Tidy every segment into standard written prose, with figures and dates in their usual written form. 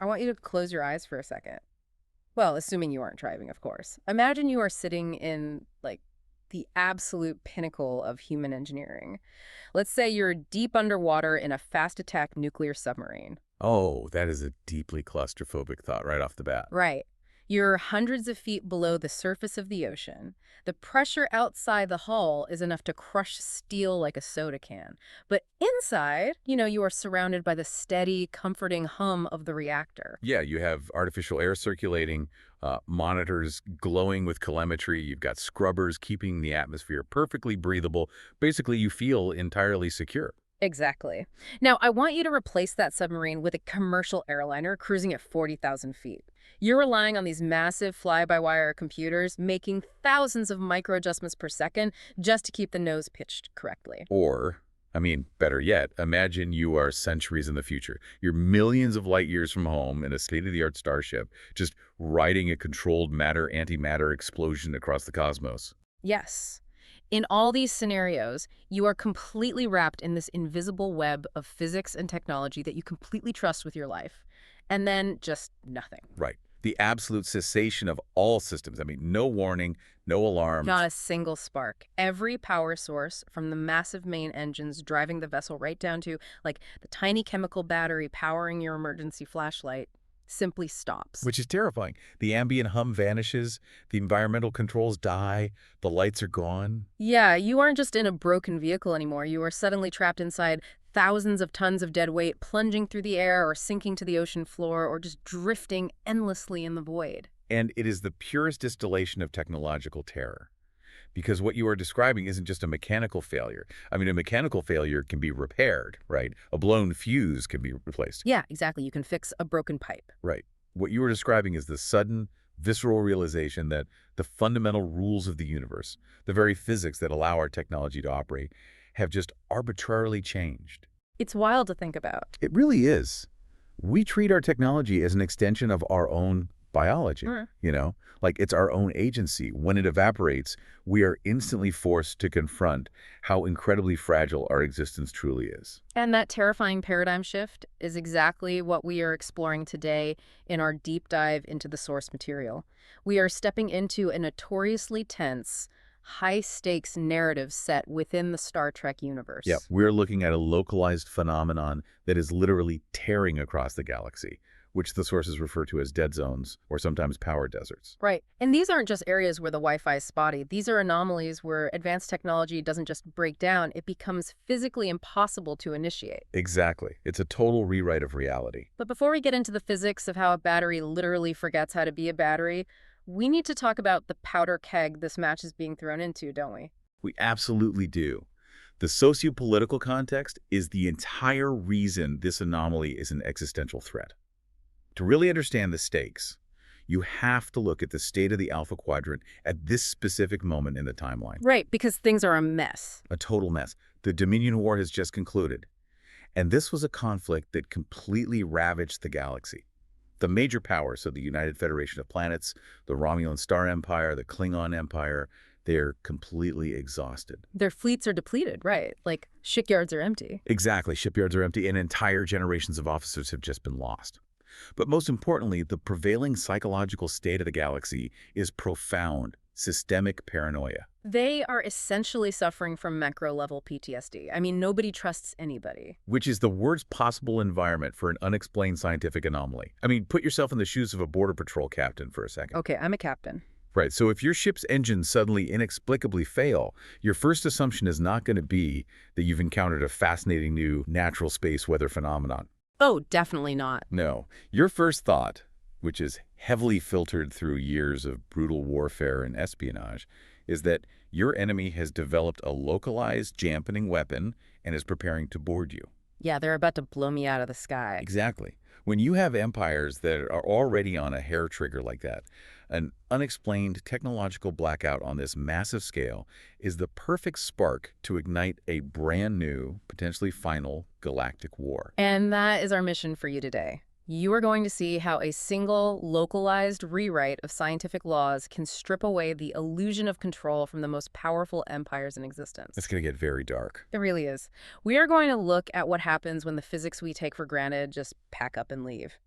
I want you to close your eyes for a second. Well, assuming you aren't driving, of course. Imagine you are sitting in, like, the absolute pinnacle of human engineering. Let's say you're deep underwater in a fast-attack nuclear submarine. Oh, that is a deeply claustrophobic thought right off the bat. Right. You're hundreds of feet below the surface of the ocean. The pressure outside the hull is enough to crush steel like a soda can. But inside, you are surrounded by the steady, comforting hum of the reactor. Yeah, you have artificial air circulating, monitors glowing with telemetry. You've got scrubbers keeping the atmosphere perfectly breathable. Basically, you feel entirely secure. Exactly. Now, I want you to replace that submarine with a commercial airliner cruising at 40,000 feet. You're relying on these massive fly-by-wire computers making thousands of micro adjustments per second just to keep the nose pitched correctly. Or, I mean, better yet, imagine you are centuries in the future. You're millions of light years from home in a state-of-the-art starship, just riding a controlled matter-antimatter explosion across the cosmos. Yes. In all these scenarios, you are completely wrapped in this invisible web of physics and technology that you completely trust with your life. And then just nothing. Right. The absolute cessation of all systems. I mean, no warning, no alarms. Not a single spark. Every power source, from the massive main engines driving the vessel right down to, like, the tiny chemical battery powering your emergency flashlight, simply stops. Which is terrifying. The ambient hum vanishes, the environmental controls die, the lights are gone. Yeah, you aren't just in a broken vehicle anymore. You are suddenly trapped inside thousands of tons of dead weight plunging through the air or sinking to the ocean floor or just drifting endlessly in the void. And it is the purest distillation of technological terror. Because what you are describing isn't just a mechanical failure. I mean, a mechanical failure can be repaired, right? A blown fuse can be replaced. Yeah, exactly. You can fix a broken pipe. Right. What you are describing is the sudden, visceral realization that the fundamental rules of the universe, the very physics that allow our technology to operate, have just arbitrarily changed. It's wild to think about. It really is. We treat our technology as an extension of our own biology, like it's our own agency. When it evaporates, we are instantly forced to confront how incredibly fragile our existence truly is. And that terrifying paradigm shift is exactly what we are exploring today in our deep dive into the source material. We are stepping into a notoriously tense, high-stakes narrative set within the Star Trek universe. Yeah, we're looking at a localized phenomenon that is literally tearing across the galaxy, which the sources refer to as dead zones or sometimes power deserts. Right. And these aren't just areas where the Wi-Fi is spotty. These are anomalies where advanced technology doesn't just break down, it becomes physically impossible to initiate. Exactly. It's a total rewrite of reality. But before we get into the physics of how a battery literally forgets how to be a battery, we need to talk about the powder keg this match is being thrown into, don't we? We absolutely do. The socio-political context is the entire reason this anomaly is an existential threat. To really understand the stakes, you have to look at the state of the Alpha Quadrant at this specific moment in the timeline. Right, because things are a mess. A total mess. The Dominion War has just concluded. And this was a conflict that completely ravaged the galaxy. The major powers, so the United Federation of Planets, the Romulan Star Empire, the Klingon Empire, they're completely exhausted. Their fleets are depleted, right? Like, shipyards are empty. Exactly. Shipyards are empty, and entire generations of officers have just been lost. But most importantly, the prevailing psychological state of the galaxy is profound, systemic paranoia. They are essentially suffering from macro-level PTSD. I mean, nobody trusts anybody. Which is the worst possible environment for an unexplained scientific anomaly. I mean, put yourself in the shoes of a border patrol captain for a second. Okay, I'm a captain. Right, so if your ship's engines suddenly inexplicably fail, your first assumption is not going to be that you've encountered a fascinating new natural space weather phenomenon. Oh, definitely not. No. Your first thought, which is heavily filtered through years of brutal warfare and espionage, is that your enemy has developed a localized dampening weapon and is preparing to board you. Yeah, they're about to blow me out of the sky. Exactly. When you have empires that are already on a hair trigger like that, an unexplained technological blackout on this massive scale is the perfect spark to ignite a brand new, potentially final galactic war. And that is our mission for you today. You are going to see how a single, localized rewrite of scientific laws can strip away the illusion of control from the most powerful empires in existence. It's going to get very dark. It really is. We are going to look at what happens when the physics we take for granted just pack up and leave.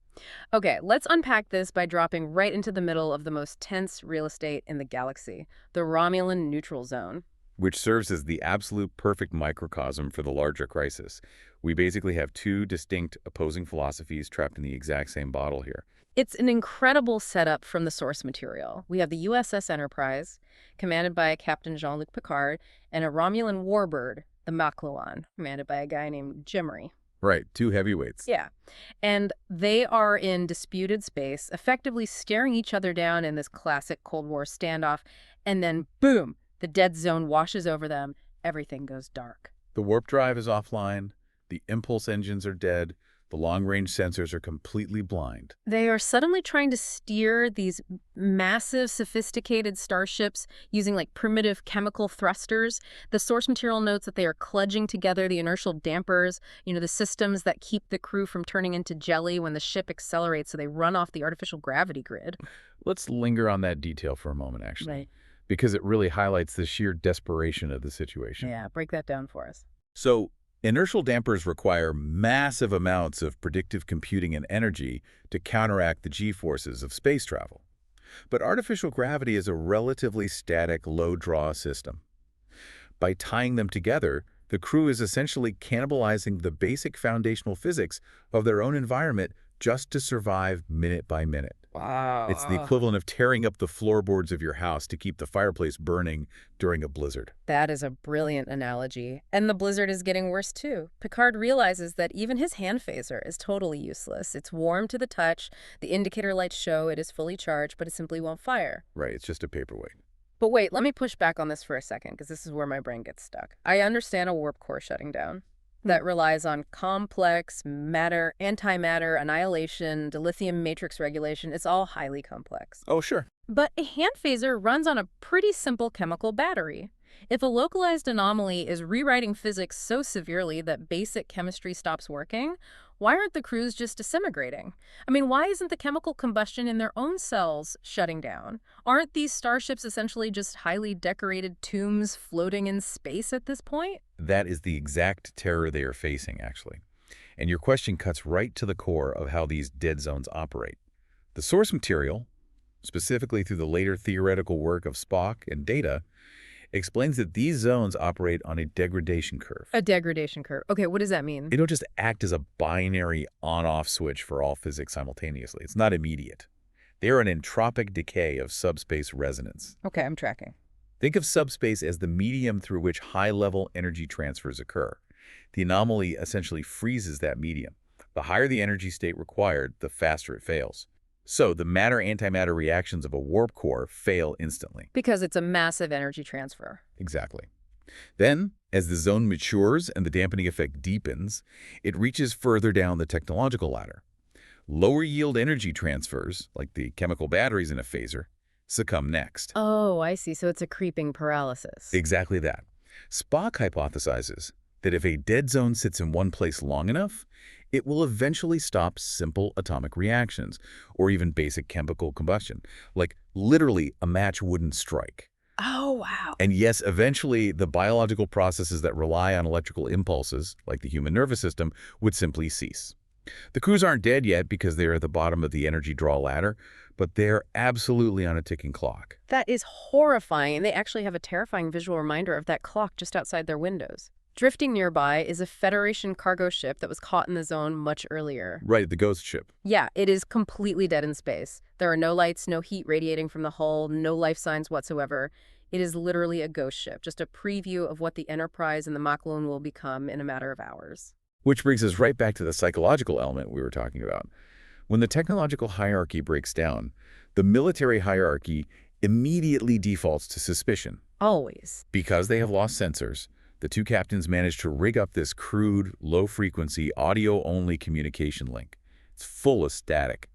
Okay, let's unpack this by dropping right into the middle of the most tense real estate in the galaxy, the Romulan neutral zone. Which serves as the absolute perfect microcosm for the larger crisis. We basically have two distinct opposing philosophies trapped in the exact same bottle here. It's an incredible setup from the source material. We have the USS Enterprise, commanded by Captain Jean-Luc Picard, and a Romulan warbird, the Makluan, commanded by a guy named Jimry. Right, two heavyweights. Yeah. And they are in disputed space, effectively staring each other down in this classic Cold War standoff, and then boom, the dead zone washes over them. Everything goes dark. The warp drive is offline, the impulse engines are dead, the long-range sensors are completely blind. They are suddenly trying to steer these massive, sophisticated starships using like primitive chemical thrusters. The source material notes that they are kludging together the inertial dampers, the systems that keep the crew from turning into jelly when the ship accelerates so they run off the artificial gravity grid. Let's linger on that detail for a moment, actually, Right. because it really highlights the sheer desperation of the situation. Yeah, break that down for us. So, inertial dampers require massive amounts of predictive computing and energy to counteract the g-forces of space travel. But artificial gravity is a relatively static, low-draw system. By tying them together, the crew is essentially cannibalizing the basic foundational physics of their own environment just to survive minute by minute. Wow. It's the equivalent of tearing up the floorboards of your house to keep the fireplace burning during a blizzard. That is a brilliant analogy. And the blizzard is getting worse too. Picard realizes that even his hand phaser is totally useless. It's warm to the touch, the indicator lights show it is fully charged, but it simply won't fire. Right, it's just a paperweight. But wait, let me push back on this for a second, because this is where my brain gets stuck. I understand a warp core shutting down that relies on complex matter, antimatter, annihilation, dilithium matrix regulation. It's all highly complex. Oh, sure. But a hand phaser runs on a pretty simple chemical battery. If a localized anomaly is rewriting physics so severely that basic chemistry stops working, why aren't the crews just disintegrating? I mean, why isn't the chemical combustion in their own cells shutting down? Aren't these starships essentially just highly decorated tombs floating in space at this point? That is the exact terror they are facing, actually. And your question cuts right to the core of how these dead zones operate. The source material, specifically through the later theoretical work of Spock and Data, explains that these zones operate on a degradation curve. A degradation curve. Okay, what does that mean? They don't just act as a binary on-off switch for all physics simultaneously. It's not immediate. They are an entropic decay of subspace resonance. Okay, I'm tracking. Think of subspace as the medium through which high-level energy transfers occur. The anomaly essentially freezes that medium. The higher the energy state required, the faster it fails. So the matter-antimatter reactions of a warp core fail instantly. Because it's a massive energy transfer. Exactly. Then, as the zone matures and the dampening effect deepens, it reaches further down the technological ladder. Lower yield energy transfers, like the chemical batteries in a phaser, succumb next. Oh, I see. So it's a creeping paralysis. Exactly that. Spock hypothesizes that if a dead zone sits in one place long enough, it will eventually stop simple atomic reactions, or even basic chemical combustion. Like, literally, a match wouldn't strike. Oh, wow. And yes, eventually, the biological processes that rely on electrical impulses, like the human nervous system, would simply cease. The crews aren't dead yet because they're at the bottom of the energy draw ladder, but they're absolutely on a ticking clock. That is horrifying. And they actually have a terrifying visual reminder of that clock just outside their windows. Drifting nearby is a Federation cargo ship that was caught in the zone much earlier. Right, the ghost ship. Yeah, it is completely dead in space. There are no lights, no heat radiating from the hull, no life signs whatsoever. It is literally a ghost ship, just a preview of what the Enterprise and the Makluan will become in a matter of hours. Which brings us right back to the psychological element we were talking about. When the technological hierarchy breaks down, the military hierarchy immediately defaults to suspicion. Always. Because they have lost sensors, the two captains managed to rig up this crude, low-frequency, audio-only communication link. It's full of static.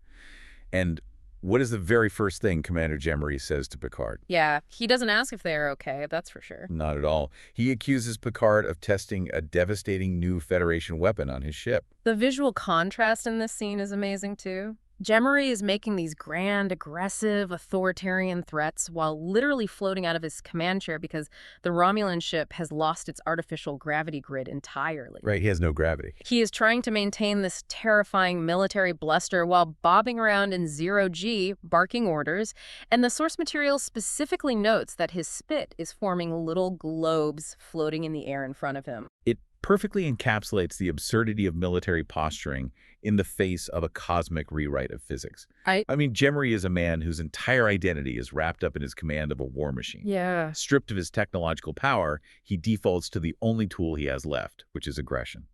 And what is the very first thing Commander Jemmery says to Picard? Yeah, he doesn't ask if they're okay, that's for sure. Not at all. He accuses Picard of testing a devastating new Federation weapon on his ship. The visual contrast in this scene is amazing, too. Jemery is making these grand, aggressive, authoritarian threats while literally floating out of his command chair because the Romulan ship has lost its artificial gravity grid entirely. Right, he has no gravity. He is trying to maintain this terrifying military bluster while bobbing around in zero-G, barking orders, and the source material specifically notes that his spit is forming little globes floating in the air in front of him. It perfectly encapsulates the absurdity of military posturing in the face of a cosmic rewrite of physics. I I mean, Jemery is a man whose entire identity is wrapped up in his command of a war machine. Yeah. Stripped of his technological power, he defaults to the only tool he has left, which is aggression.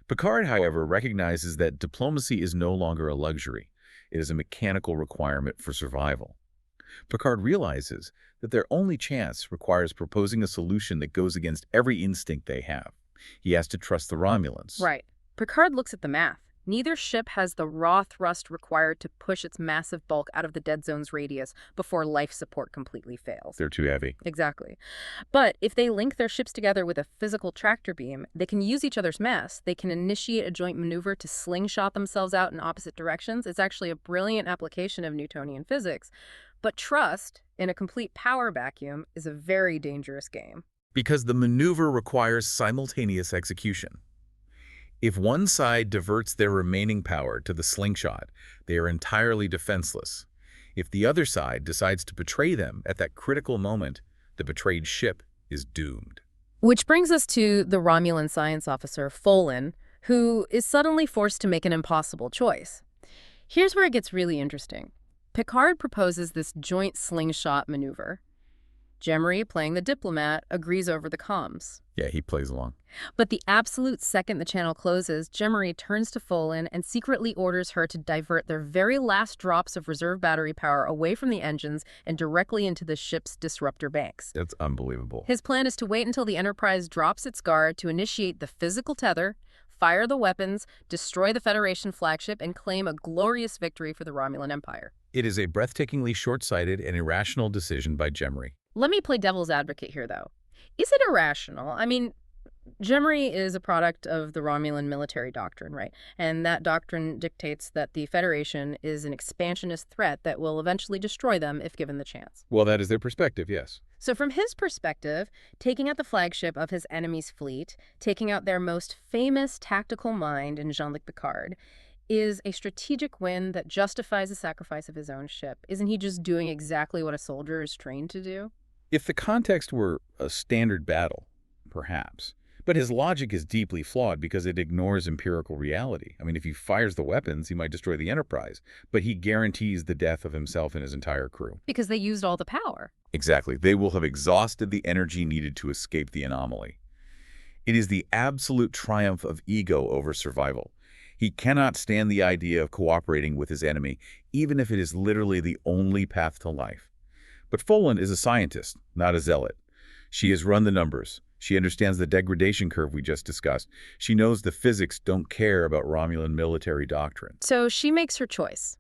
Picard, however, recognizes that diplomacy is no longer a luxury. It is a mechanical requirement for survival. Picard realizes that their only chance requires proposing a solution that goes against every instinct they have. He has to trust the Romulans. Right. Picard looks at the math. Neither ship has the raw thrust required to push its massive bulk out of the dead zone's radius before life support completely fails. They're too heavy. Exactly. But if they link their ships together with a physical tractor beam, they can use each other's mass. They can initiate a joint maneuver to slingshot themselves out in opposite directions. It's actually a brilliant application of Newtonian physics. But trust, in a complete power vacuum, is a very dangerous game. Because the maneuver requires simultaneous execution. If one side diverts their remaining power to the slingshot, they are entirely defenseless. If the other side decides to betray them at that critical moment, the betrayed ship is doomed. Which brings us to the Romulan science officer, Folan, who is suddenly forced to make an impossible choice. Here's where it gets really interesting. Picard proposes this joint slingshot maneuver. Jemery, playing the diplomat, agrees over the comms. Yeah, he plays along. But the absolute second the channel closes, Jemery turns to Folan and secretly orders her to divert their very last drops of reserve battery power away from the engines and directly into the ship's disruptor banks. That's unbelievable. His plan is to wait until the Enterprise drops its guard to initiate the physical tether, fire the weapons, destroy the Federation flagship, and claim a glorious victory for the Romulan Empire. It is a breathtakingly short-sighted and irrational decision by Jemery. Let me play devil's advocate here, though. Is it irrational? I mean, Jemery is a product of the Romulan military doctrine, right? And that doctrine dictates that the Federation is an expansionist threat that will eventually destroy them if given the chance. Well, that is their perspective, yes. So from his perspective, taking out the flagship of his enemy's fleet, taking out their most famous tactical mind in Jean-Luc Picard, is a strategic win that justifies the sacrifice of his own ship. Isn't he just doing exactly what a soldier is trained to do? If the context were a standard battle, perhaps. But his logic is deeply flawed because it ignores empirical reality. I mean, if he fires the weapons, he might destroy the Enterprise, but he guarantees the death of himself and his entire crew. Because they used all the power. Exactly. They will have exhausted the energy needed to escape the anomaly. It is the absolute triumph of ego over survival. He cannot stand the idea of cooperating with his enemy, even if it is literally the only path to life. But Folan is a scientist, not a zealot. She has run the numbers. She understands the degradation curve we just discussed. She knows the physics don't care about Romulan military doctrine. So she makes her choice.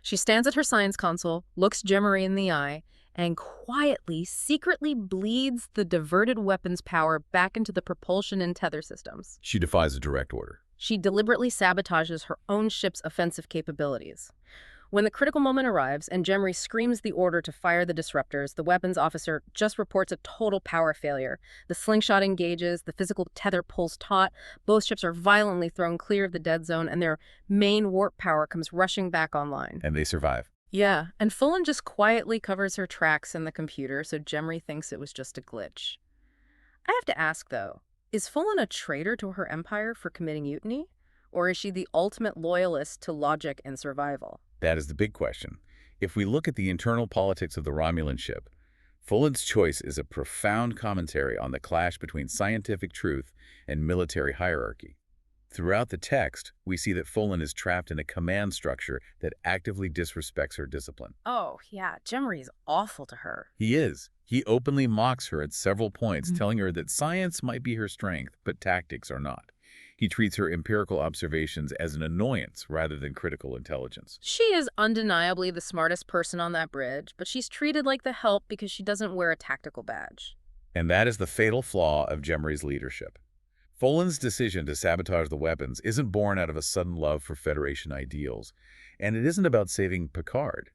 She stands at her science console, looks Jemery in the eye, and quietly, secretly bleeds the diverted weapons power back into the propulsion and tether systems. She defies a direct order. She deliberately sabotages her own ship's offensive capabilities. When the critical moment arrives and Jemery screams the order to fire the disruptors, the weapons officer just reports a total power failure. The slingshot engages, the physical tether pulls taut, both ships are violently thrown clear of the dead zone, and their main warp power comes rushing back online. And they survive. Yeah, and Folan just quietly covers her tracks in the computer, so Jemery thinks it was just a glitch. I have to ask, though, is Folan a traitor to her empire for committing mutiny? Or is she the ultimate loyalist to logic and survival? That is the big question. If we look at the internal politics of the Romulan ship, Folan's choice is a profound commentary on the clash between scientific truth and military hierarchy. Throughout the text, we see that Folan is trapped in a command structure that actively disrespects her discipline. Oh, yeah, Jemery is awful to her. He is. He openly mocks her at several points, telling her that science might be her strength, but tactics are not. He treats her empirical observations as an annoyance rather than critical intelligence. She is undeniably the smartest person on that bridge, but she's treated like the help because she doesn't wear a tactical badge. And that is the fatal flaw of Jemery's leadership. Folan's decision to sabotage the weapons isn't born out of a sudden love for Federation ideals. And it isn't about saving Picard.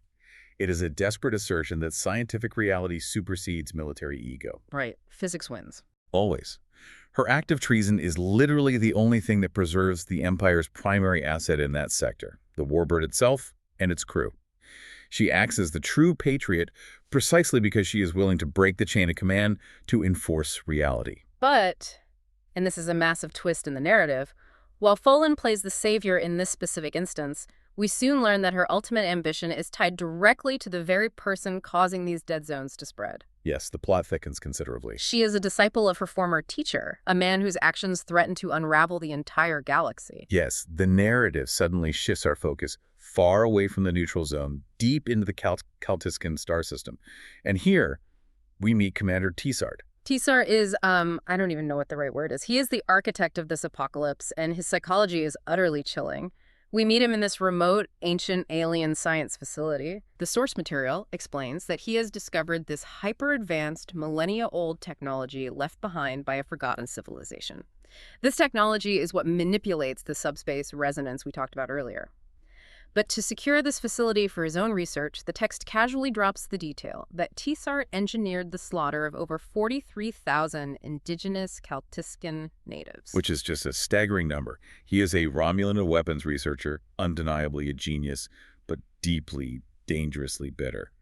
It is a desperate assertion that scientific reality supersedes military ego. Right. Physics wins. Always. Her act of treason is literally the only thing that preserves the Empire's primary asset in that sector, the warbird itself and its crew. She acts as the true patriot precisely because she is willing to break the chain of command to enforce reality. But, and this is a massive twist in the narrative, while Folan plays the savior in this specific instance, we soon learn that her ultimate ambition is tied directly to the very person causing these dead zones to spread. Yes, the plot thickens considerably. She is a disciple of her former teacher, a man whose actions threaten to unravel the entire galaxy. Yes, the narrative suddenly shifts our focus far away from the neutral zone, deep into the Caltiscan star system. And here, we meet Commander Tessart. Tessart is, I don't even know what the right word is. He is the architect of this apocalypse, and his psychology is utterly chilling. We meet him in this remote, ancient alien science facility. The source material explains that he has discovered this hyper-advanced, millennia-old technology left behind by a forgotten civilization. This technology is what manipulates the subspace resonance we talked about earlier. But to secure this facility for his own research, the text casually drops the detail that Tessart engineered the slaughter of over 43,000 indigenous Caltiscan natives. Which is just a staggering number. He is a Romulan weapons researcher, undeniably a genius, but deeply, dangerously bitter.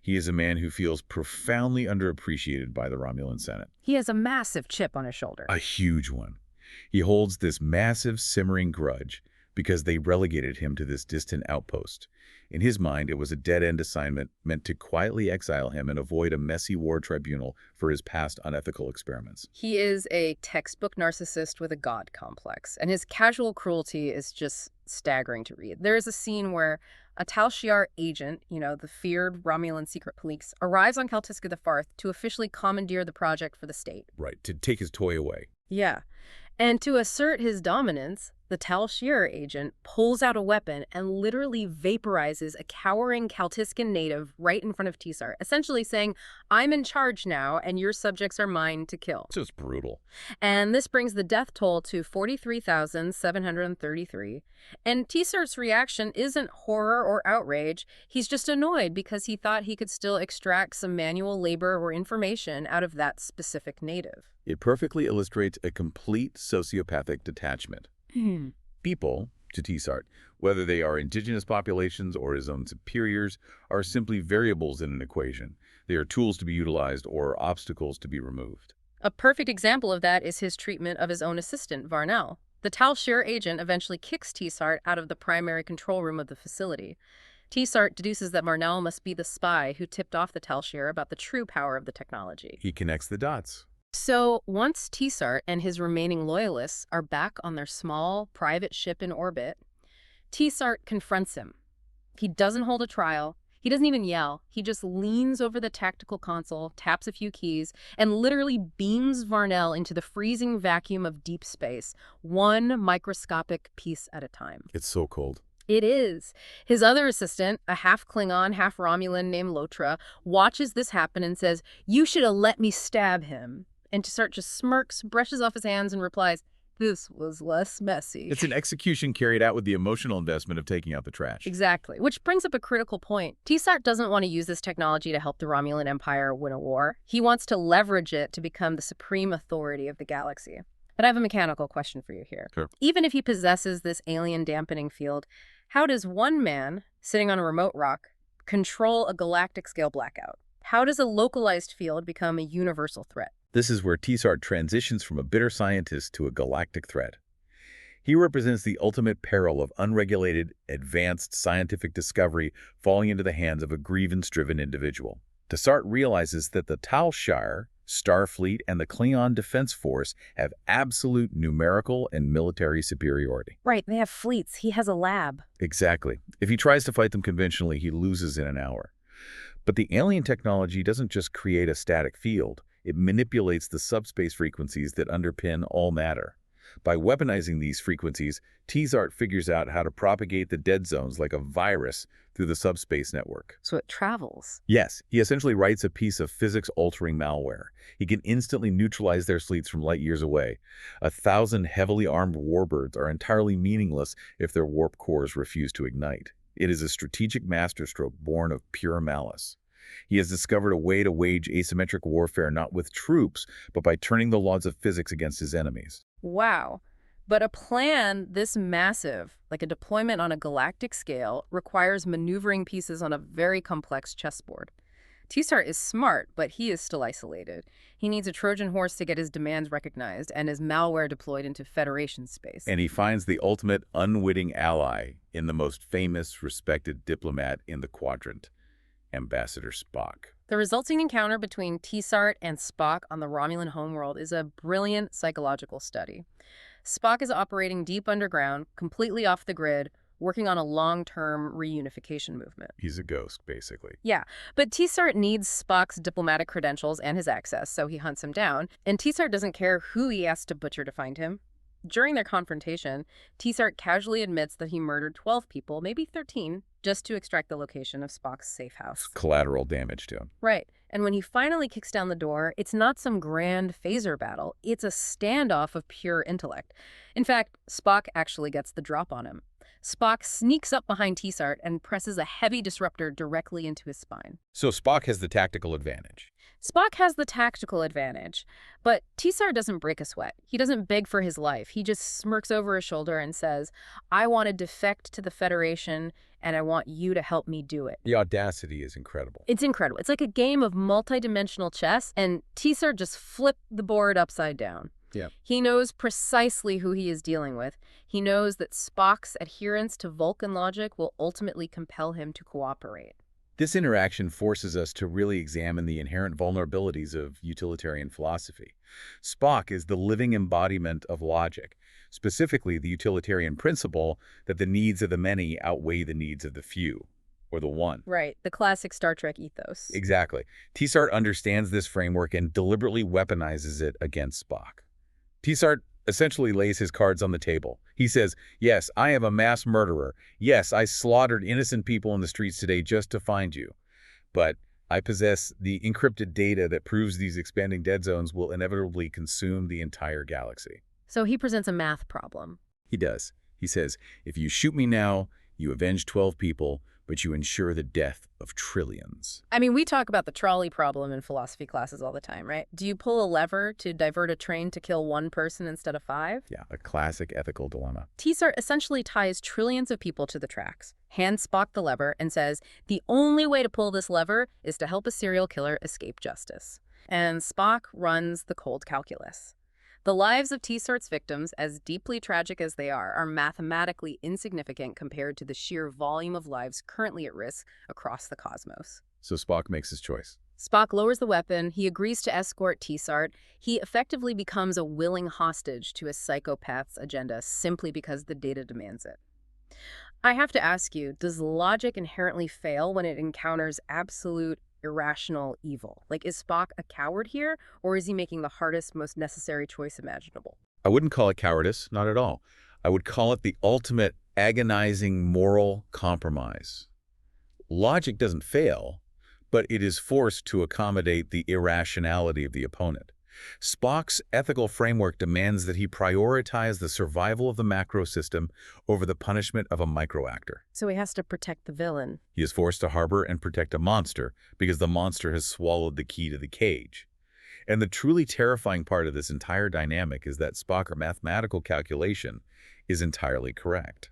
He is a man who feels profoundly underappreciated by the Romulan Senate. He has a massive chip on his shoulder. A huge one. He holds this massive, simmering grudge because they relegated him to this distant outpost. In his mind, it was a dead-end assignment meant to quietly exile him and avoid a messy war tribunal for his past unethical experiments. He is a textbook narcissist with a god complex, and his casual cruelty is just staggering to read. There is a scene where a Tal Shiar agent, the feared Romulan secret police, arrives on Caltisca the Farth to officially commandeer the project for the state. Right, to take his toy away. Yeah. And to assert his dominance, the Tal Shiar agent pulls out a weapon and literally vaporizes a cowering Caltiscan native right in front of Tessart, essentially saying, I'm in charge now, and your subjects are mine to kill. It's just brutal. And this brings the death toll to 43,733. And Tessart's reaction isn't horror or outrage. He's just annoyed because he thought he could still extract some manual labor or information out of that specific native. It perfectly illustrates a complete sociopathic detachment. People, to Tessart, whether they are indigenous populations or his own superiors, are simply variables in an equation. They are tools to be utilized or obstacles to be removed. A perfect example of that is his treatment of his own assistant, Varnell. The Tal Shiar agent eventually kicks Tessart out of the primary control room of the facility. Tessart deduces that Varnell must be the spy who tipped off the Tal Shiar about the true power of the technology. He connects the dots. So once Tessart and his remaining loyalists are back on their small, private ship in orbit, Tessart confronts him. He doesn't hold a trial. He doesn't even yell. He just leans over the tactical console, taps a few keys, and literally beams Varnell into the freezing vacuum of deep space, one microscopic piece at a time. It's so cold. It is. His other assistant, a half-Klingon, half-Romulan named Lotra, watches this happen and says, "You should have let me stab him." And Tessart just smirks, brushes off his hands, and replies, "This was less messy." It's an execution carried out with the emotional investment of taking out the trash. Exactly. Which brings up a critical point. Tessart doesn't want to use this technology to help the Romulan Empire win a war. He wants to leverage it to become the supreme authority of the galaxy. But I have a mechanical question for you here. Sure. Even if he possesses this alien dampening field, how does one man, sitting on a remote rock, control a galactic-scale blackout? How does a localized field become a universal threat? This is where Tessart transitions from a bitter scientist to a galactic threat. He represents the ultimate peril of unregulated, advanced scientific discovery falling into the hands of a grievance-driven individual. Tessart realizes that the Tal Shiar, Starfleet, and the Klingon Defense Force have absolute numerical and military superiority. Right, they have fleets. He has a lab. Exactly. If he tries to fight them conventionally, he loses in an hour. But the alien technology doesn't just create a static field. It manipulates the subspace frequencies that underpin all matter. By weaponizing these frequencies, Tessart figures out how to propagate the dead zones like a virus through the subspace network. So it travels. Yes, he essentially writes a piece of physics-altering malware. He can instantly neutralize their fleets from light years away. 1,000 heavily armed warbirds are entirely meaningless if their warp cores refuse to ignite. It is a strategic masterstroke born of pure malice. He has discovered a way to wage asymmetric warfare not with troops, but by turning the laws of physics against his enemies. Wow. But a plan this massive, like a deployment on a galactic scale, requires maneuvering pieces on a very complex chessboard. Tsar is smart, but he is still isolated. He needs a Trojan horse to get his demands recognized and his malware deployed into Federation space. And he finds the ultimate unwitting ally in the most famous, respected diplomat in the quadrant, Ambassador Spock. The resulting encounter between Tsar and Spock on the Romulan homeworld is a brilliant psychological study. Spock is operating deep underground, completely off the grid, working on a long-term reunification movement. He's a ghost, basically. Yeah, but Tsar needs Spock's diplomatic credentials and his access, so he hunts him down, and Tsar doesn't care who he has to butcher to find him. During their confrontation, Tsar casually admits that he murdered 12 people, maybe 13, just to extract the location of Spock's safe house. Collateral damage to him. Right. And when he finally kicks down the door, it's not some grand phaser battle. It's a standoff of pure intellect. In fact, Spock actually gets the drop on him. Spock sneaks up behind Tsar and presses a heavy disruptor directly into his spine. So Spock has the tactical advantage. Spock has the tactical advantage, but Tsar doesn't break a sweat. He doesn't beg for his life. He just smirks over his shoulder and says, "I want to defect to the Federation, and I want you to help me do it." The audacity is incredible. It's incredible. It's like a game of multi-dimensional chess, and Tsar just flipped the board upside down. Yeah. He knows precisely who he is dealing with. He knows that Spock's adherence to Vulcan logic will ultimately compel him to cooperate. This interaction forces us to really examine the inherent vulnerabilities of utilitarian philosophy. Spock is the living embodiment of logic, specifically the utilitarian principle that the needs of the many outweigh the needs of the few, or the one. Right, the classic Star Trek ethos. Exactly. Tsar understands this framework and deliberately weaponizes it against Spock. Tsar essentially lays his cards on the table. He says, yes, I am a mass murderer. Yes, I slaughtered innocent people in the streets today just to find you. But I possess the encrypted data that proves these expanding dead zones will inevitably consume the entire galaxy. So he presents a math problem. He does. He says, if you shoot me now, you avenge 12 people, but you ensure the death of trillions. I mean, we talk about the trolley problem in philosophy classes all the time, right? Do you pull a lever to divert a train to kill one person instead of 5? Yeah, a classic ethical dilemma. Tsar essentially ties trillions of people to the tracks, hands Spock the lever, and says, the only way to pull this lever is to help a serial killer escape justice. And Spock runs the cold calculus. The lives of Tsar's victims, as deeply tragic as they are mathematically insignificant compared to the sheer volume of lives currently at risk across the cosmos. So Spock makes his choice. Spock lowers the weapon, he agrees to escort Tsar. He effectively becomes a willing hostage to a psychopath's agenda simply because the data demands it. I have to ask you, does logic inherently fail when it encounters absolute irrational evil? Like, is Spock a coward here, or is he making the hardest, most necessary choice imaginable? I wouldn't call it cowardice, not at all. I would call it the ultimate agonizing moral compromise. Logic doesn't fail, but it is forced to accommodate the irrationality of the opponent. Spock's ethical framework demands that he prioritize the survival of the macro system over the punishment of a microactor. So he has to protect the villain. He is forced to harbor and protect a monster because the monster has swallowed the key to the cage. And the truly terrifying part of this entire dynamic is that Spock's mathematical calculation is entirely correct.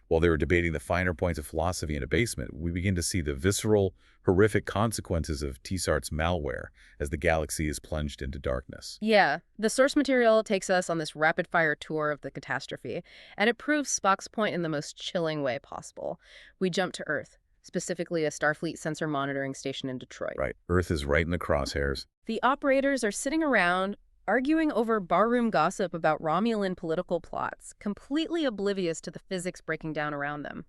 While they were debating the finer points of philosophy in a basement, we begin to see the visceral, horrific consequences of Tsar's malware as the galaxy is plunged into darkness. Yeah, the source material takes us on this rapid-fire tour of the catastrophe, and it proves Spock's point in the most chilling way possible. We jump to Earth, specifically a Starfleet sensor monitoring station in Detroit. Right. Earth is right in the crosshairs. The operators are sitting around, arguing over barroom gossip about Romulan political plots, completely oblivious to the physics breaking down around them.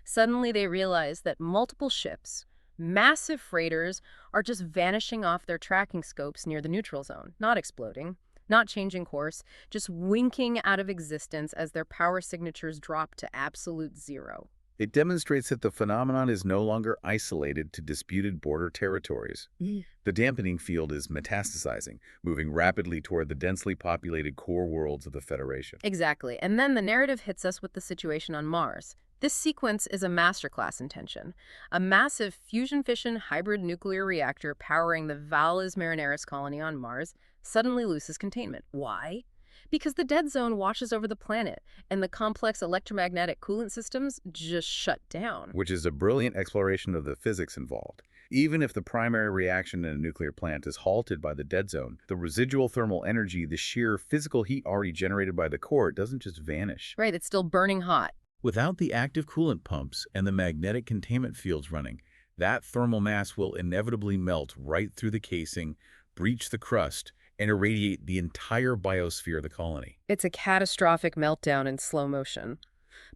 Suddenly they realize that multiple ships, massive freighters, are just vanishing off their tracking scopes near the neutral zone, not exploding, not changing course, just winking out of existence as their power signatures drop to absolute zero. It demonstrates that the phenomenon is no longer isolated to disputed border territories. The dampening field is metastasizing, moving rapidly toward the densely populated core worlds of the Federation. Exactly. And then the narrative hits us with the situation on Mars. This sequence is a masterclass in tension. A massive fusion-fission hybrid nuclear reactor powering the Valles Marineris colony on Mars suddenly loses containment. Why? Because the dead zone washes over the planet, and the complex electromagnetic coolant systems just shut down. Which is a brilliant exploration of the physics involved. Even if the primary reaction in a nuclear plant is halted by the dead zone, the residual thermal energy, the sheer physical heat already generated by the core, doesn't just vanish. Right, it's still burning hot. Without the active coolant pumps and the magnetic containment fields running, that thermal mass will inevitably melt right through the casing, breach the crust, and irradiate the entire biosphere of the colony. It's a catastrophic meltdown in slow motion.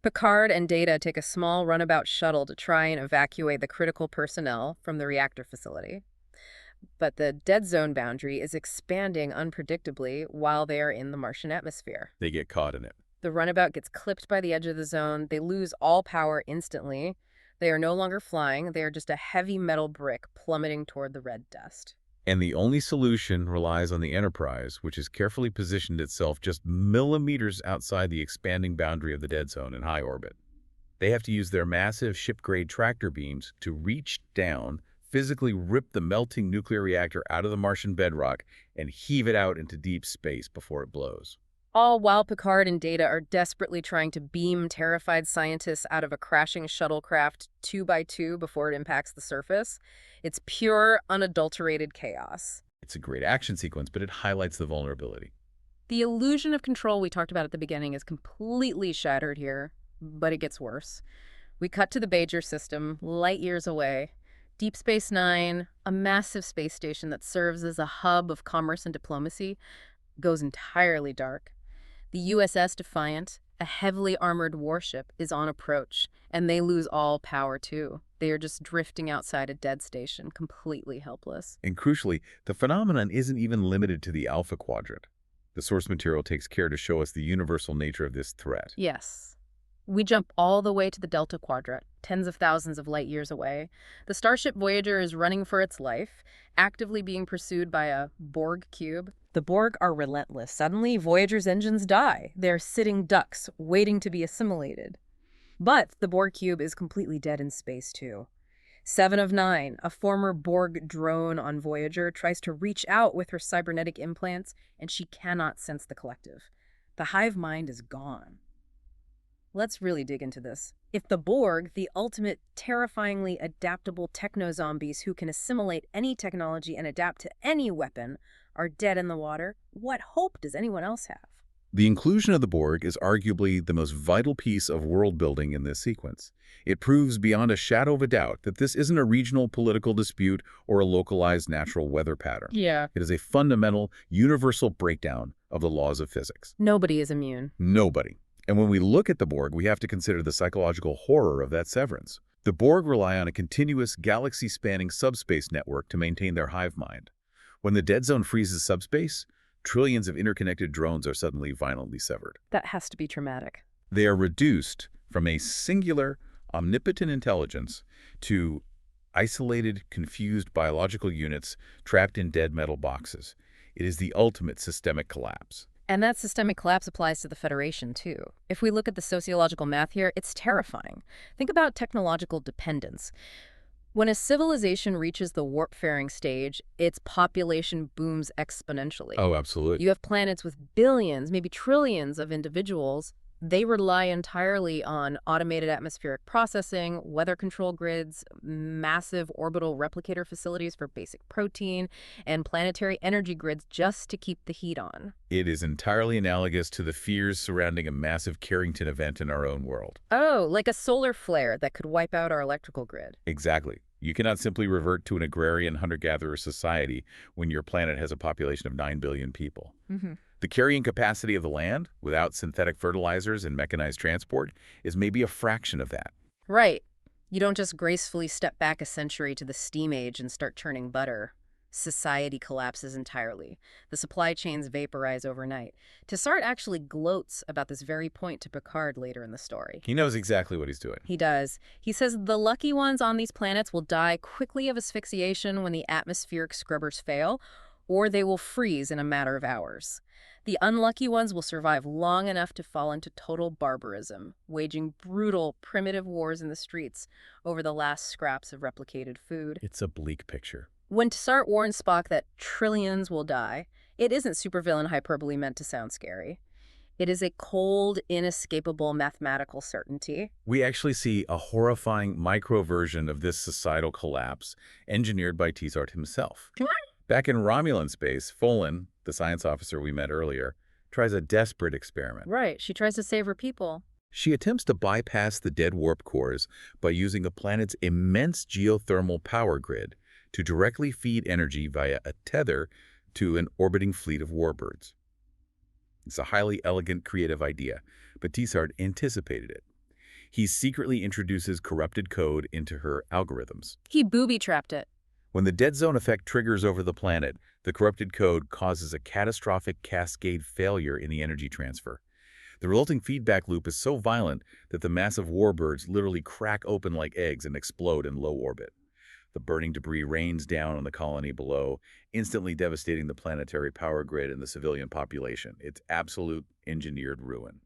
Picard and Data take a small runabout shuttle to try and evacuate the critical personnel from the reactor facility. But the dead zone boundary is expanding unpredictably while they are in the Martian atmosphere. They get caught in it. The runabout gets clipped by the edge of the zone. They lose all power instantly. They are no longer flying. They are just a heavy metal brick plummeting toward the red dust. And the only solution relies on the Enterprise, which has carefully positioned itself just millimeters outside the expanding boundary of the dead zone in high orbit. They have to use their massive ship-grade tractor beams to reach down, physically rip the melting nuclear reactor out of the Martian bedrock, and heave it out into deep space before it blows. All while Picard and Data are desperately trying to beam terrified scientists out of a crashing shuttlecraft 2 by 2 before it impacts the surface. It's pure, unadulterated chaos. It's a great action sequence, but it highlights the vulnerability. The illusion of control we talked about at the beginning is completely shattered here, but it gets worse. We cut to the Bajor system, light years away. Deep Space Nine, a massive space station that serves as a hub of commerce and diplomacy, goes entirely dark. The USS Defiant, a heavily armored warship, is on approach, and they lose all power too. They are just drifting outside a dead station, completely helpless. And crucially, the phenomenon isn't even limited to the Alpha Quadrant. The source material takes care to show us the universal nature of this threat. Yes. We jump all the way to the Delta Quadrant, tens of thousands of light years away. The starship Voyager is running for its life, actively being pursued by a Borg cube. The Borg are relentless. Suddenly, Voyager's engines die. They're sitting ducks, waiting to be assimilated. But the Borg cube is completely dead in space, too. 7 of 9, a former Borg drone on Voyager, tries to reach out with her cybernetic implants, and she cannot sense the collective. The hive mind is gone. Let's really dig into this. If the Borg, the ultimate, terrifyingly adaptable techno-zombies who can assimilate any technology and adapt to any weapon, are dead in the water, what hope does anyone else have? The inclusion of the Borg is arguably the most vital piece of world building in this sequence. It proves beyond a shadow of a doubt that this isn't a regional political dispute or a localized natural weather pattern. Yeah. It is a fundamental, universal breakdown of the laws of physics. Nobody is immune. Nobody. And when we look at the Borg, we have to consider the psychological horror of that severance. The Borg rely on a continuous, galaxy-spanning subspace network to maintain their hive mind. When the dead zone freezes subspace, trillions of interconnected drones are suddenly violently severed. That has to be traumatic. They are reduced from a singular, omnipotent intelligence to isolated, confused biological units trapped in dead metal boxes. It is the ultimate systemic collapse. And that systemic collapse applies to the Federation, too. If we look at the sociological math here, it's terrifying. Think about technological dependence. When a civilization reaches the warp-faring stage, its population booms exponentially. Oh, absolutely. You have planets with billions, maybe trillions of individuals. They rely entirely on automated atmospheric processing, weather control grids, massive orbital replicator facilities for basic protein, and planetary energy grids just to keep the heat on. It is entirely analogous to the fears surrounding a massive Carrington event in our own world. Oh, like a solar flare that could wipe out our electrical grid. Exactly. You cannot simply revert to an agrarian hunter-gatherer society when your planet has a population of 9 billion people. The carrying capacity of the land, without synthetic fertilizers and mechanized transport, is maybe a fraction of that. Right. You don't just gracefully step back a century to the steam age and start churning butter. Society collapses entirely. The supply chains vaporize overnight. Tessart actually gloats about this very point to Picard later in the story. He knows exactly what he's doing. He does. He says the lucky ones on these planets will die quickly of asphyxiation when the atmospheric scrubbers fail, or they will freeze in a matter of hours. The unlucky ones will survive long enough to fall into total barbarism, waging brutal, primitive wars in the streets over the last scraps of replicated food. It's a bleak picture. When Tsart warns Spock that trillions will die, it isn't supervillain hyperbole meant to sound scary. It is a cold, inescapable mathematical certainty. We actually see a horrifying micro version of this societal collapse engineered by Tsart himself. Back in Romulan space, Folan, the science officer we met earlier, tries a desperate experiment. Right, she tries to save her people. She attempts to bypass the dead warp cores by using the planet's immense geothermal power grid to directly feed energy via a tether to an orbiting fleet of warbirds. It's a highly elegant, creative idea, but Tsart anticipated it. He secretly introduces corrupted code into her algorithms. He booby-trapped it. When the dead zone effect triggers over the planet, the corrupted code causes a catastrophic cascade failure in the energy transfer. The resulting feedback loop is so violent that the massive warbirds literally crack open like eggs and explode in low orbit. The burning debris rains down on the colony below, instantly devastating the planetary power grid and the civilian population. It's absolute engineered ruin.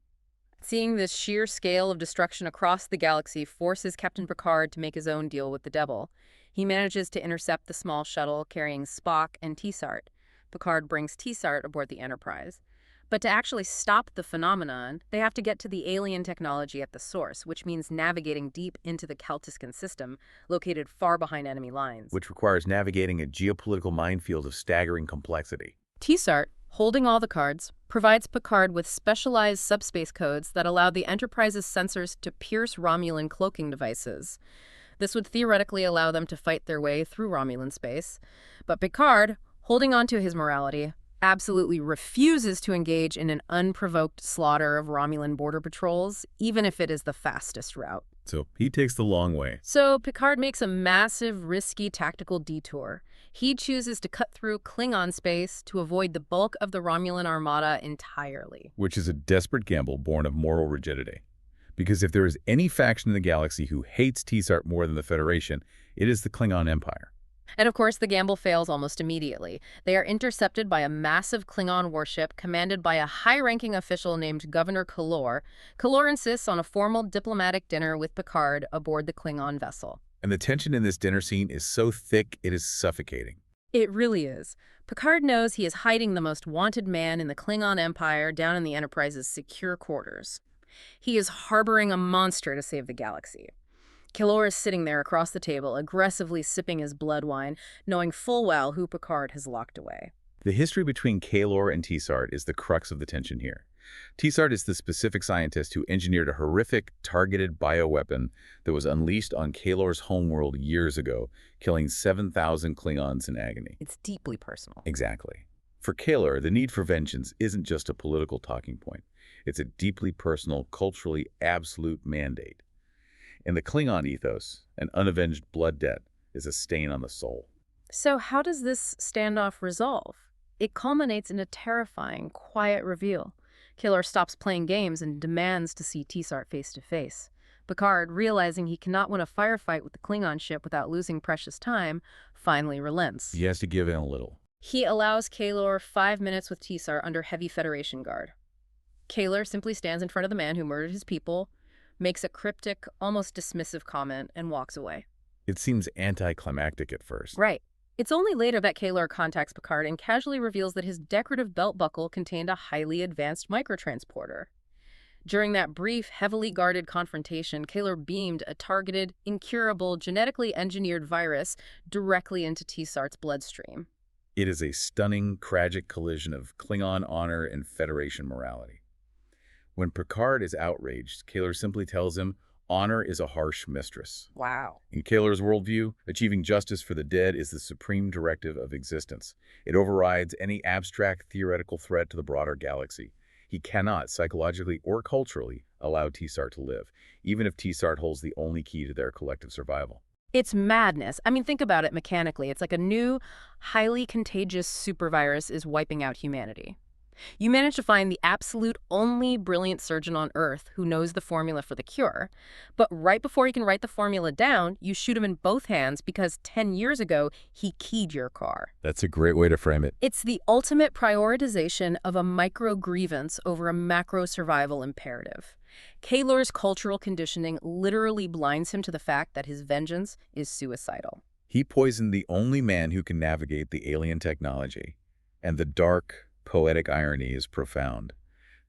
Seeing this sheer scale of destruction across the galaxy forces Captain Picard to make his own deal with the devil. He manages to intercept the small shuttle carrying Spock and Tsart. Picard brings Tsart aboard the Enterprise. But to actually stop the phenomenon, they have to get to the alien technology at the source, which means navigating deep into the Caltiscan system, located far behind enemy lines. Which requires navigating a geopolitical minefield of staggering complexity. Tsart, holding all the cards, provides Picard with specialized subspace codes that allow the Enterprise's sensors to pierce Romulan cloaking devices. This would theoretically allow them to fight their way through Romulan space. But Picard, holding on to his morality, absolutely refuses to engage in an unprovoked slaughter of Romulan border patrols, even if it is the fastest route. So he takes the long way. So Picard makes a massive, risky tactical detour. He chooses to cut through Klingon space to avoid the bulk of the Romulan armada entirely. Which is a desperate gamble born of moral rigidity. Because if there is any faction in the galaxy who hates Tsart more than the Federation, it is the Klingon Empire. And of course, the gamble fails almost immediately. They are intercepted by a massive Klingon warship commanded by a high-ranking official named Governor Kalor. Kalor insists on a formal diplomatic dinner with Picard aboard the Klingon vessel. And the tension in this dinner scene is so thick it is suffocating. It really is. Picard knows he is hiding the most wanted man in the Klingon Empire down in the Enterprise's secure quarters. He is harboring a monster to save the galaxy. Kalor is sitting there across the table, aggressively sipping his blood wine, knowing full well who Picard has locked away. The history between Kalor and Tsart is the crux of the tension here. Tsart is the specific scientist who engineered a horrific, targeted bioweapon that was unleashed on Kalor's homeworld years ago, killing 7,000 Klingons in agony. It's deeply personal. Exactly. For Kalor, the need for vengeance isn't just a political talking point. It's a deeply personal, culturally absolute mandate. In the Klingon ethos, an unavenged blood debt is a stain on the soul. So how does this standoff resolve? It culminates in a terrifying, quiet reveal. Kalor stops playing games and demands to see Tsart face to face. Picard, realizing he cannot win a firefight with the Klingon ship without losing precious time, finally relents. He has to give in a little. He allows Kalor 5 minutes with Tsart under heavy Federation guard. Kalor simply stands in front of the man who murdered his people, makes a cryptic, almost dismissive comment, and walks away. It seems anticlimactic at first. Right. It's only later that Kalor contacts Picard and casually reveals that his decorative belt buckle contained a highly advanced microtransporter. During that brief, heavily guarded confrontation, Kalor beamed a targeted, incurable, genetically engineered virus directly into Tsart's bloodstream. It is a stunning, tragic collision of Klingon honor and Federation morality. When Picard is outraged, Kalor simply tells him, honor is a harsh mistress. Wow. In Kalor's worldview, achieving justice for the dead is the supreme directive of existence. It overrides any abstract theoretical threat to the broader galaxy. He cannot, psychologically or culturally, allow Tsart to live, even if Tsart holds the only key to their collective survival. It's madness. I mean, think about it mechanically. It's like a new, highly contagious supervirus is wiping out humanity. You manage to find the absolute only brilliant surgeon on Earth who knows the formula for the cure. But right before he can write the formula down, you shoot him in both hands because 10 years ago, he keyed your car. That's a great way to frame it. It's the ultimate prioritization of a micro grievance over a macro survival imperative. Kaylor's cultural conditioning literally blinds him to the fact that his vengeance is suicidal. He poisoned the only man who can navigate the alien technology. And the dark, poetic irony is profound.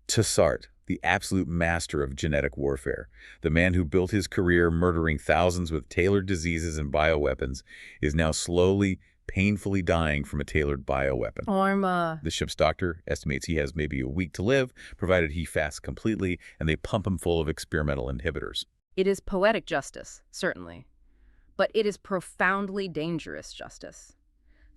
Tessart, the absolute master of genetic warfare, the man who built his career murdering thousands with tailored diseases and bioweapons, is now slowly, painfully dying from a tailored bioweapon. Orma. The ship's doctor estimates he has maybe a week to live, provided he fasts completely, and they pump him full of experimental inhibitors. It is poetic justice, certainly. But it is profoundly dangerous justice.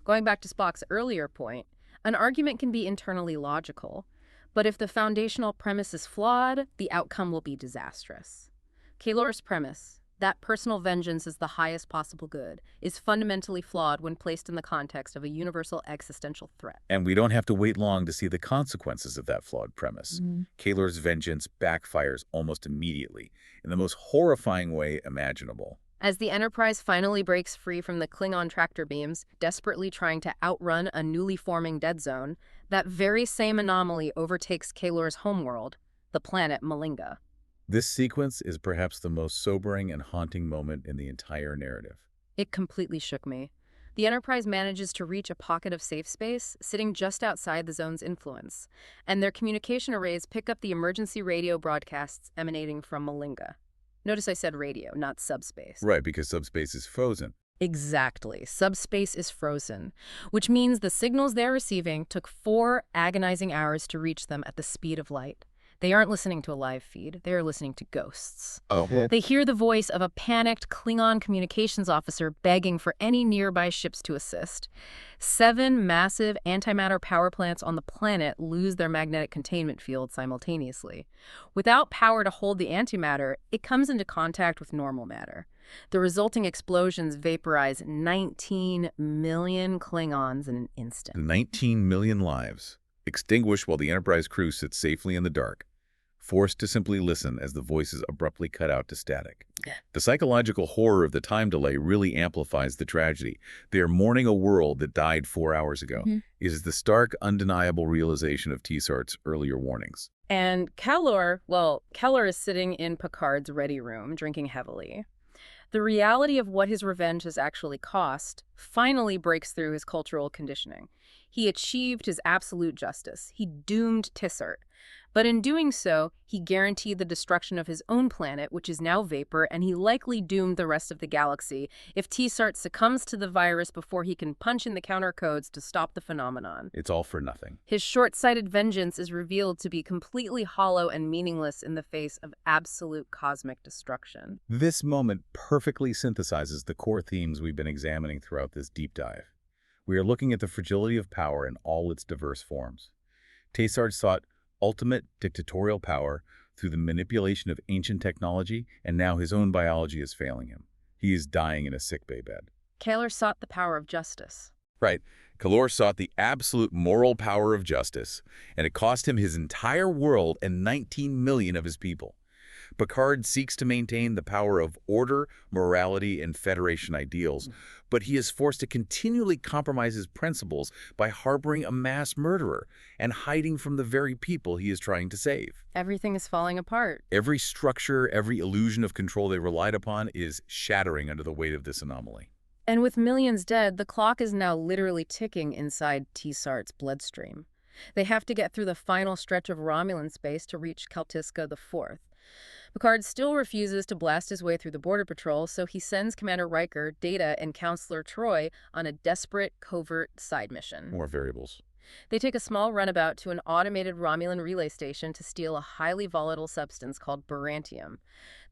Going back to Spock's earlier point, an argument can be internally logical, but if the foundational premise is flawed, the outcome will be disastrous. Kaylor's premise, that personal vengeance is the highest possible good, is fundamentally flawed when placed in the context of a universal existential threat. And we don't have to wait long to see the consequences of that flawed premise. Kaylor's vengeance backfires almost immediately, in the most horrifying way imaginable. As the Enterprise finally breaks free from the Klingon tractor beams, desperately trying to outrun a newly forming dead zone, that very same anomaly overtakes Kaylor's homeworld, the planet Malinga. This sequence is perhaps the most sobering and haunting moment in the entire narrative. It completely shook me. The Enterprise manages to reach a pocket of safe space, sitting just outside the zone's influence, and their communication arrays pick up the emergency radio broadcasts emanating from Malinga. Notice I said radio, not subspace. Right, because subspace is frozen. Exactly. Subspace is frozen, which means the signals they're receiving took 4 agonizing hours to reach them at the speed of light. They aren't listening to a live feed. They are listening to ghosts. Oh. They hear the voice of a panicked Klingon communications officer begging for any nearby ships to assist. 7 massive antimatter power plants on the planet lose their magnetic containment field simultaneously. Without power to hold the antimatter, it comes into contact with normal matter. The resulting explosions vaporize 19 million Klingons in an instant. 19 million lives, extinguished while the Enterprise crew sits safely in the dark, forced to simply listen as the voices abruptly cut out to static. The psychological horror of the time delay really amplifies the tragedy. They are mourning a world that died 4 hours ago. It is the stark, undeniable realization of Tessart's earlier warnings. And Keller is sitting in Picard's ready room, drinking heavily. The reality of what his revenge has actually cost finally breaks through his cultural conditioning. He achieved his absolute justice. He doomed Tessart. But in doing so, he guaranteed the destruction of his own planet, which is now vapor, and he likely doomed the rest of the galaxy if Tessart succumbs to the virus before he can punch in the countercodes to stop the phenomenon. It's all for nothing. His short-sighted vengeance is revealed to be completely hollow and meaningless in the face of absolute cosmic destruction. This moment perfectly synthesizes the core themes we've been examining throughout this deep dive. We are looking at the fragility of power in all its diverse forms. Tessart sought ultimate dictatorial power through the manipulation of ancient technology, and now his own biology is failing him. He is dying in a sickbay bed. Keller sought the power of justice. Right. Keller sought the absolute moral power of justice, and it cost him his entire world and 19 million of his people. Picard seeks to maintain the power of order, morality, and Federation ideals, but he is forced to continually compromise his principles by harboring a mass murderer and hiding from the very people he is trying to save. Everything is falling apart. Every structure, every illusion of control they relied upon is shattering under the weight of this anomaly. And with millions dead, the clock is now literally ticking inside Tessart's bloodstream. They have to get through the final stretch of Romulan space to reach Kaltiska IV. Picard still refuses to blast his way through the border patrol, so he sends Commander Riker, Data, and Counselor Troy on a desperate, covert side mission. More variables. They take a small runabout to an automated Romulan relay station to steal a highly volatile substance called barantium.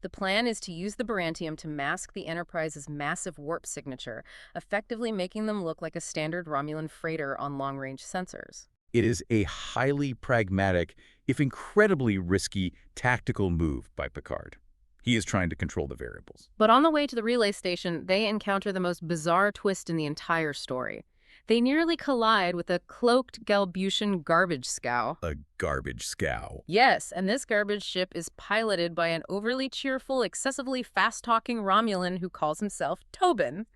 The plan is to use the barantium to mask the Enterprise's massive warp signature, effectively making them look like a standard Romulan freighter on long-range sensors. It is a highly pragmatic, if incredibly risky, tactical move by Picard. He is trying to control the variables. But on the way to the relay station, they encounter the most bizarre twist in the entire story. They nearly collide with a cloaked Galbutian garbage scow. A garbage scow. Yes, and this garbage ship is piloted by an overly cheerful, excessively fast-talking Romulan who calls himself Tobin.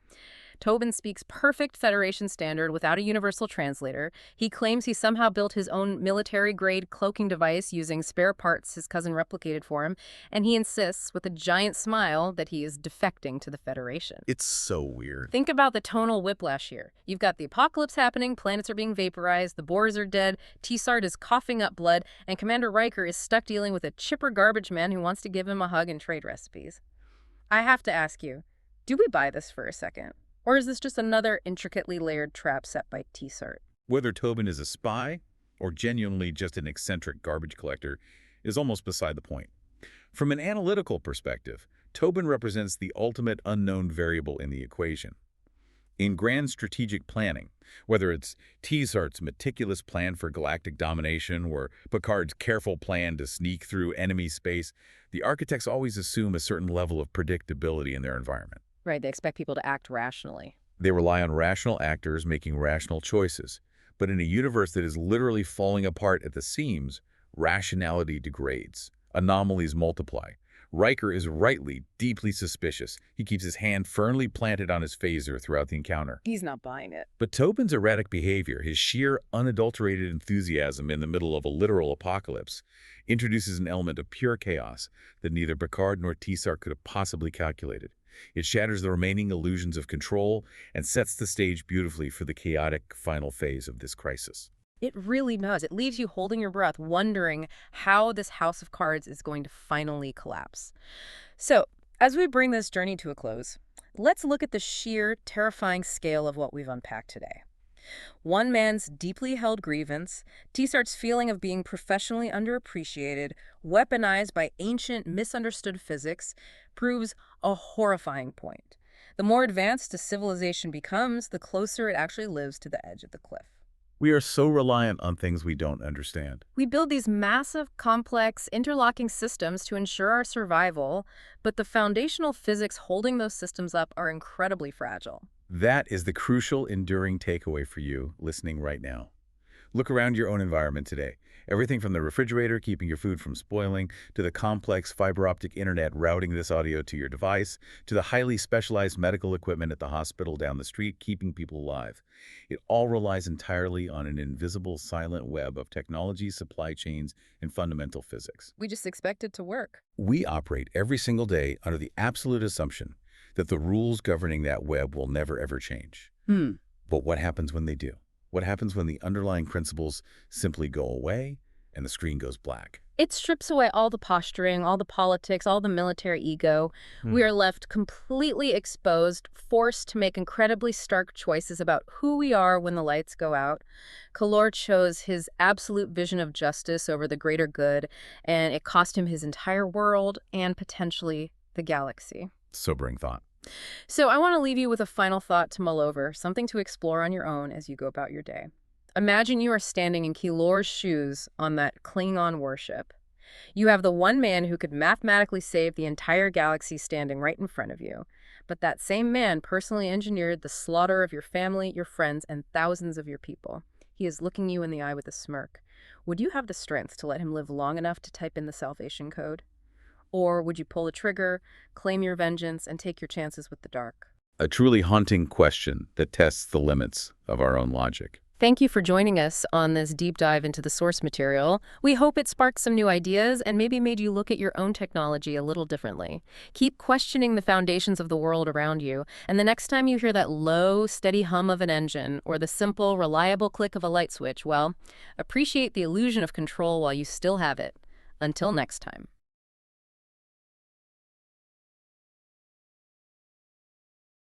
Tobin speaks perfect Federation standard without a universal translator. He claims he somehow built his own military-grade cloaking device using spare parts his cousin replicated for him, and he insists, with a giant smile, that he is defecting to the Federation. It's so weird. Think about the tonal whiplash here. You've got the apocalypse happening, planets are being vaporized, the Boers are dead, T-Sart is coughing up blood, and Commander Riker is stuck dealing with a chipper garbage man who wants to give him a hug and trade recipes. I have to ask you, do we buy this for a second? Or is this just another intricately layered trap set by T-Sart? Whether Tobin is a spy or genuinely just an eccentric garbage collector is almost beside the point. From an analytical perspective, Tobin represents the ultimate unknown variable in the equation. In grand strategic planning, whether it's T-Sart's meticulous plan for galactic domination or Picard's careful plan to sneak through enemy space, the architects always assume a certain level of predictability in their environment. Right, they expect people to act rationally. They rely on rational actors making rational choices. But in a universe that is literally falling apart at the seams, rationality degrades. Anomalies multiply. Riker is rightly deeply suspicious. He keeps his hand firmly planted on his phaser throughout the encounter. He's not buying it. But Tobin's erratic behavior, his sheer, unadulterated enthusiasm in the middle of a literal apocalypse, introduces an element of pure chaos that neither Picard nor T-Sart could have possibly calculated. It shatters the remaining illusions of control and sets the stage beautifully for the chaotic final phase of this crisis. It really does. It leaves you holding your breath, wondering how this house of cards is going to finally collapse. So, as we bring this journey to a close, let's look at the sheer, terrifying scale of what we've unpacked today. One man's deeply held grievance, T-Sart's feeling of being professionally underappreciated, weaponized by ancient, misunderstood physics, proves a horrifying point. The more advanced a civilization becomes, the closer it actually lives to the edge of the cliff. We are so reliant on things we don't understand. We build these massive, complex, interlocking systems to ensure our survival, but the foundational physics holding those systems up are incredibly fragile. That is the crucial, enduring takeaway for you listening right now. Look around your own environment today. Everything from the refrigerator keeping your food from spoiling, to the complex fiber optic internet routing this audio to your device, to the highly specialized medical equipment at the hospital down the street keeping people alive. It all relies entirely on an invisible, silent web of technology, supply chains, and fundamental physics. We just expect it to work. We operate every single day under the absolute assumption that the rules governing that web will never ever change. But what happens when they do? What happens when the underlying principles simply go away and the screen goes black? It strips away all the posturing, all the politics, all the military ego. We are left completely exposed, forced to make incredibly stark choices about who we are when the lights go out. Kalor chose his absolute vision of justice over the greater good, and it cost him his entire world and potentially the galaxy. Sobering thought. So I want to leave you with a final thought to mull over, something to explore on your own as you go about your day. Imagine you are standing in Kilor's shoes on that Klingon warship. You have the one man who could mathematically save the entire galaxy standing right in front of you. But that same man personally engineered the slaughter of your family, your friends, and thousands of your people. He is looking you in the eye with a smirk. Would you have the strength to let him live long enough to type in the salvation code? Or would you pull the trigger, claim your vengeance, and take your chances with the dark? A truly haunting question that tests the limits of our own logic. Thank you for joining us on this deep dive into the source material. We hope it sparked some new ideas and maybe made you look at your own technology a little differently. Keep questioning the foundations of the world around you, and the next time you hear that low, steady hum of an engine or the simple, reliable click of a light switch, well, appreciate the illusion of control while you still have it. Until next time.